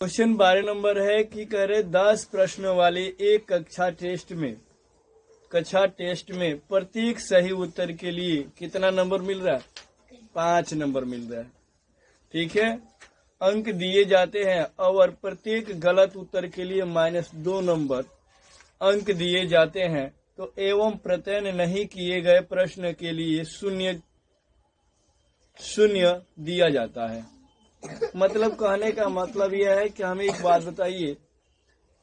Question 12 number है कि कह रहे 10 प्रश्न वाले एक कक्षा टेस्ट में प्रत्येक सही उत्तर के लिए कितना नंबर मिल रहा है? 5 नंबर मिल रहा है। ठीक है, अंक दिए जाते हैं और प्रत्येक गलत उत्तर के लिए -2 नंबर अंक दिए जाते हैं। तो एवं प्रत्यय नहीं किए गए प्रश्न के लिए शून्य दिया जाता है। मतलब कहने का मतलब यह है कि हमें एक बात बताइए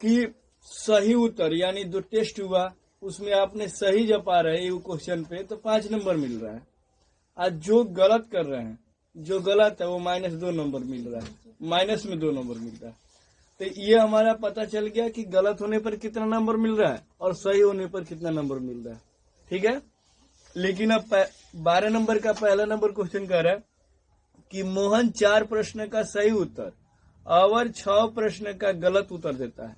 कि सही उत्तर यानी जो टेस्ट हुआ उसमें आपने सही जब पा रहे हैं क्वेश्चन पे तो 5 नंबर मिल रहा है। आज जो गलत कर रहे हैं, जो गलत है वो -2 नंबर मिल रहा है, माइनस में 2 नंबर मिल रहा है। तो ये हमारा पता चल गया कि गलत होने पर कितना नंबर मिल रहा है और सही होने पर कितना नंबर मिल रहा है। ठीक है, लेकिन अब 12 नंबर का पहला नंबर क्वेश्चन कह रहा है कि मोहन 4 प्रश्न का सही उत्तर और 6 प्रश्न का गलत उत्तर देता है।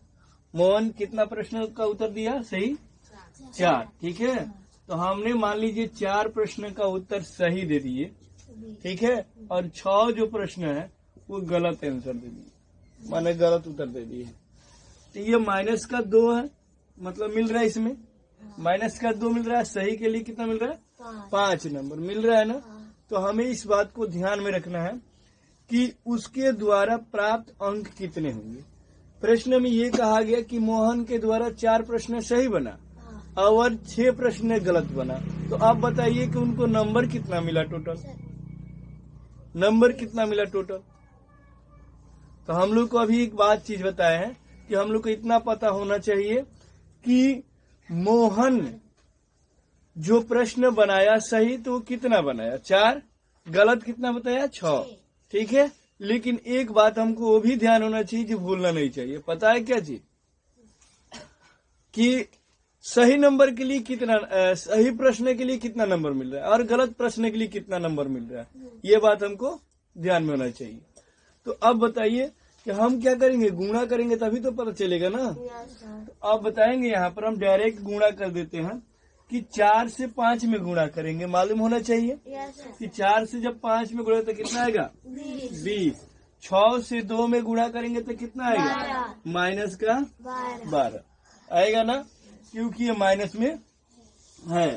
मोहन कितना प्रश्न का उत्तर दिया? सही 4। ठीक है, तो हमने मान लीजिए 4 प्रश्न का उत्तर सही दे दिए। ठीक है, और 6 जो प्रश्न है वो गलत आंसर दे दिए, माने गलत उत्तर दे दिए। तो ये -2 है, मतलब मिल रहा है इसमें -2 मिल रहा है। सही के लिए कितना मिल रहा है? 5 नंबर मिल रहा है ना। तो हमें इस बात को ध्यान में रखना है कि उसके द्वारा प्राप्त अंक कितने होंगे। प्रश्न में ये कहा गया कि मोहन के द्वारा 4 प्रश्न सही बना और 6 प्रश्न गलत बना। तो आप बताइए कि उनको नंबर कितना मिला टोटल? नंबर कितना मिला टोटल? तो हम लोग को अभी एक बात चीज बताए हैं कि हम लोग को इतना पता होना चाहिए कि मोहन जो प्रश्न बनाया सही तो वो कितना बनाया? 4। गलत कितना बताया? 6। ठीक है, लेकिन एक बात हमको वो भी ध्यान होना चाहिए जो भूलना नहीं चाहिए। पता है क्या चीज? कि सही नंबर के लिए कितना, सही प्रश्न के लिए कितना नंबर मिल रहा है और गलत प्रश्न के लिए कितना नंबर मिल रहा है, ये बात हमको ध्यान में होना चाहिए। तो अब बताइए कि हम क्या करेंगे? गुणा करेंगे तभी तो पता चलेगा ना। तो आप बताएंगे, यहाँ पर हम डायरेक्ट गुणा कर देते हैं कि 4 से 5 में गुणा करेंगे। मालूम होना चाहिए कि 4 से जब 5 में गुणा तो कितना आएगा? 20। 6 से 2 में गुणा करेंगे तो कितना आएगा? -12 आएगा ना, क्योंकि ये माइनस में है।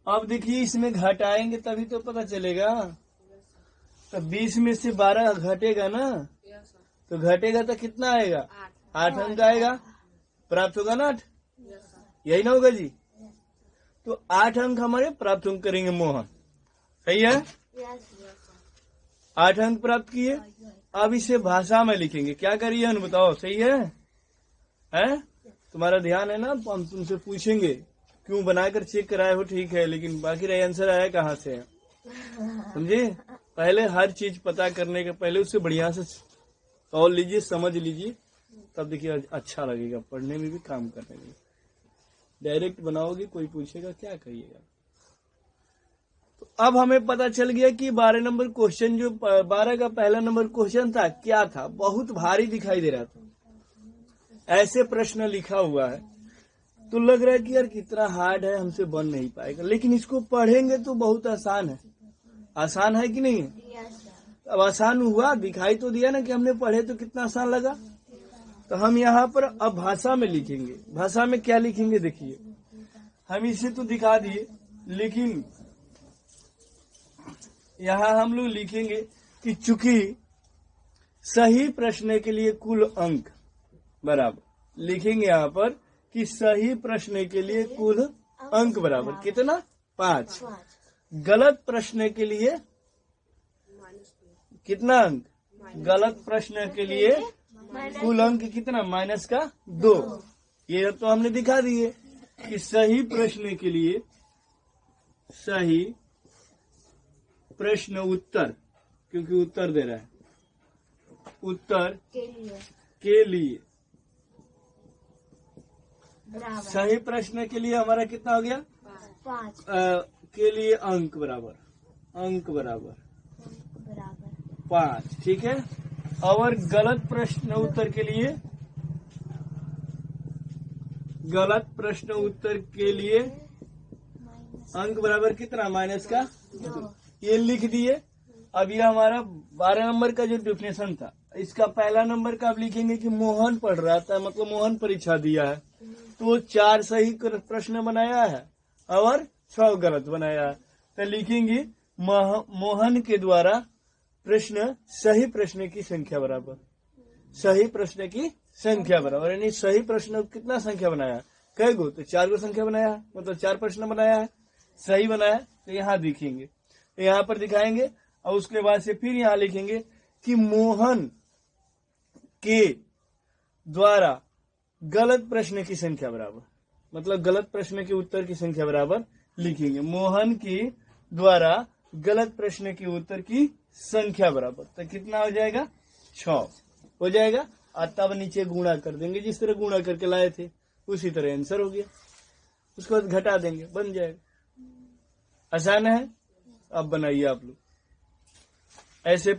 अब देखिए इसमें घटाएंगे तभी तो पता चलेगा। तो 20 में से 12 घटेगा ना, तो घटेगा तो कितना आएगा? 8 अंक आएगा। प्राप्त होगा ना 8? यही ना होगा जी? तो 8 अंक हमारे प्राप्त अंक करेंगे मोहन। सही है, 8 अंक प्राप्त किए। अब इसे भाषा में लिखेंगे। क्या करिए बताओ? सही है? तुम्हारा ध्यान है ना, हम तुमसे पूछेंगे क्यों बनाकर चेक कराए हो। ठीक है, लेकिन बाकी रहा आंसर आया कहाँ से? समझे? पहले हर चीज पता करने के पहले उससे बढ़िया से सॉल्व लीजिए, समझ लीजिए, तब देखिए अच्छा लगेगा पढ़ने में भी, काम करने में। डायरेक्ट बनाओगे कोई पूछेगा क्या कहिएगा। तो अब हमें पता चल गया कि 12 नंबर क्वेश्चन, जो 12 का पहला नंबर क्वेश्चन था, क्या था? बहुत भारी दिखाई दे रहा था। ऐसे प्रश्न लिखा हुआ है तो लग रहा है कि यार कितना हार्ड है, हमसे बन नहीं पाएगा। लेकिन इसको पढ़ेंगे तो बहुत आसान है। आसान है कि नहीं? अब आसान हुआ, दिखाई तो दिया ना कि हमने पढ़े तो कितना आसान लगा। तो हम यहाँ पर अब भाषा में लिखेंगे। भाषा में क्या लिखेंगे? देखिए, हम इसे तो दिखा दिए, लेकिन यहाँ हम लोग लिखेंगे कि चूंकि सही प्रश्न के लिए कुल अंक बराबर, लिखेंगे यहाँ पर कि सही प्रश्न के लिए कुल अंक बराबर कितना? 5। गलत प्रश्न के लिए कितना अंक? गलत प्रश्न के लिए कुल अंक कितना? -2। ये तो हमने दिखा दिए कि सही प्रश्न के लिए, सही प्रश्न उत्तर, क्योंकि उत्तर दे रहा है, उत्तर के लिए सही प्रश्न के लिए हमारा कितना हो गया? 5 के लिए अंक बराबर 5। ठीक है, और गलत प्रश्न उत्तर के लिए, गलत प्रश्न उत्तर के लिए अंक बराबर कितना? -2। ये लिख दिए। अब ये हमारा 12 नंबर का जो डेफिनेशन था, इसका पहला नंबर का आप लिखेंगे कि मोहन पढ़ रहा था, मतलब मोहन परीक्षा दिया है, तो 4 सही प्रश्न बनाया है और 6 गलत बनाया है। तो लिखेंगे मोहन के द्वारा प्रश्न सही प्रश्न की संख्या बराबर, सही प्रश्न की संख्या बराबर, यानी सही प्रश्न कितना संख्या बनाया, कई गो, तो 4 गो संख्या बनाया है, मतलब 4 प्रश्न बनाया है, सही बनाया। तो यहाँ दिखेंगे, तो यहाँ पर दिखाएंगे और उसके बाद से फिर यहाँ लिखेंगे कि मोहन के द्वारा गलत प्रश्न की संख्या बराबर, मतलब गलत प्रश्न के उत्तर की संख्या बराबर लिखेंगे। मोहन के द्वारा गलत प्रश्न के उत्तर की संख्या बराबर, तो कितना हो जाएगा, 6 हो जाएगा। और तब नीचे गुणा कर देंगे, जिस तरह गुणा करके लाए थे उसी तरह आंसर हो गया। उसके बाद घटा देंगे, बन जाएगा। आसान है, अब बनाइए आप लोग ऐसे।